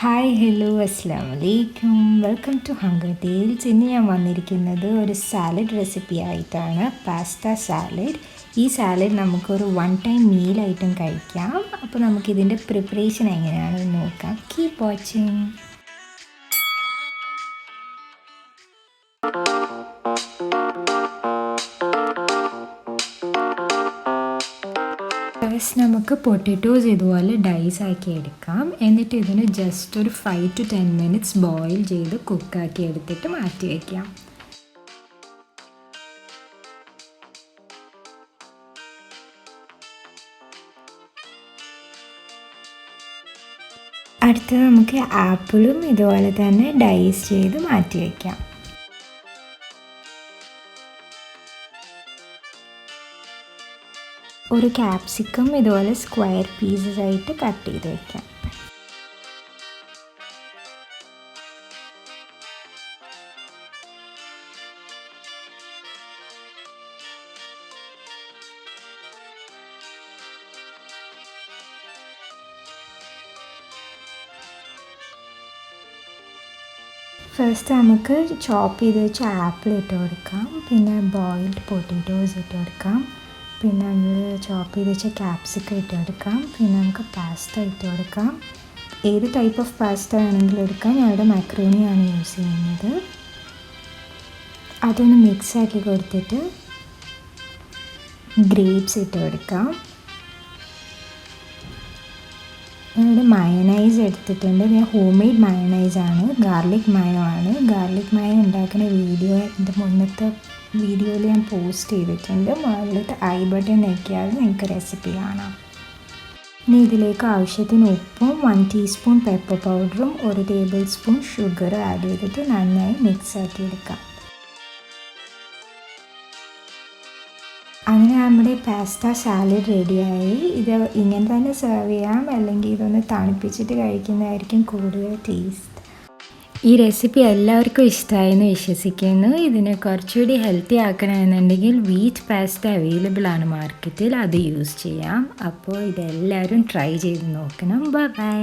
Hi hello അസ്സാം വലൈക്കും welcome to hunger tales. ഇന്ന് ഞാൻ വന്നിരിക്കുന്നത് ഒരു സാലഡ് റെസിപ്പി ആയിട്ടാണ്, പാസ്ത സാലഡ്. ഈ സാലഡ് നമുക്കൊരു വൺ ടൈം മീലായിട്ടും കഴിക്കാം. അപ്പോൾ നമുക്കിതിൻ്റെ പ്രിപ്പറേഷൻ എങ്ങനെയാണെന്ന് നോക്കാം. Keep watching. ഫസ്റ്റ് നമുക്ക് പൊട്ടറ്റോസ് ഇതുപോലെ ഡൈസ് ആക്കി എടുക്കാം. എന്നിട്ട് ഇതിന് ജസ്റ്റ് ഒരു 5 to 10 minutes ബോയിൽ ചെയ്ത് കുക്കാക്കി എടുത്തിട്ട് മാറ്റി വയ്ക്കാം. അടുത്ത് നമുക്ക് ആപ്പിളും ഇതുപോലെ തന്നെ ഡൈസ് ചെയ്ത് മാറ്റി വയ്ക്കാം. ഒരു ക്യാപ്സിക്കം ഇതുപോലെ സ്ക്വയർ പീസസ് ആയിട്ട് കട്ട് ചെയ്ത് വയ്ക്കാം. ഫസ്റ്റ് നമുക്ക് ചോപ്പ് ചെയ്ത് വെച്ച ആപ്പിൾ ഇട്ട് കൊടുക്കാം. പിന്നെ ബോയിൽഡ് പൊട്ടറ്റോസ് ഇട്ട് കൊടുക്കാം. പിന്നെ നമ്മൾ ചോപ്പ് ചെയ്ത് വെച്ച ക്യാപ്സിക്കം ഇട്ട് കൊടുക്കാം. പിന്നെ നമുക്ക് പാസ്ത ഇട്ട് കൊടുക്കാം. ഏത് ടൈപ്പ് ഓഫ് പാസ്ത വേണമെങ്കിലും എടുക്കാം. ഞാനിവിടെ മാക്രോണിയാണ് യൂസ് ചെയ്യുന്നത്. അതൊന്ന് മിക്സ് ആക്കി കൊടുത്തിട്ട് ഗ്രേപ്സ് ഇട്ട് കൊടുക്കാം. ഞാനിവിടെ മയോനൈസ് എടുത്തിട്ടുണ്ട്. ഞാൻ ഹോം മെയ്ഡ് മയോനൈസ് ആണ്, ഗാർലിക് മയോ ആണ്. ഗാർലിക് മയോ ഉണ്ടാക്കുന്ന വീഡിയോ എൻ്റെ മുന്നത്തെ വീഡിയോയിൽ ഞാൻ പോസ്റ്റ് ചെയ്തിട്ടുണ്ട്. മുകളിലത്തെ ഐ ബട്ടൺ ഞെക്കിയാൽ നിങ്ങൾക്ക് റെസിപ്പി കാണാം. ഇനി ഇതിലേക്ക് ആവശ്യത്തിന് ഉപ്പും 1 ടീസ്പൂൺ പെപ്പർ പൗഡറും 1 ടേബിൾ സ്പൂൺ ഷുഗറും ആഡ് ചെയ്തിട്ട് നന്നായി മിക്സ് ആക്കി എടുക്കാം. അങ്ങനെ നമ്മുടെ പാസ്ത സാലഡ് റെഡിയായി. ഇത് ഇങ്ങനെ തന്നെ സെർവ് ചെയ്യാം, അല്ലെങ്കിൽ ഇതൊന്ന് തണുപ്പിച്ചിട്ട് കഴിക്കുന്നതായിരിക്കും കൂടുതൽ ടേസ്റ്റ്. ഈ റെസിപ്പി എല്ലാവർക്കും ഇഷ്ടമായെന്ന് വിശ്വസിക്കുന്നു. ഇതിനെ കുറച്ചുകൂടി ഹെൽത്തി ആക്കണമെന്നുണ്ടെങ്കിൽ വീറ്റ് പാസ്ത അവൈലബിൾ ആണ് മാർക്കറ്റിൽ, അത് യൂസ് ചെയ്യാം. അപ്പോൾ ഇതെല്ലാവരും ട്രൈ ചെയ്ത് നോക്കണം. ബൈ.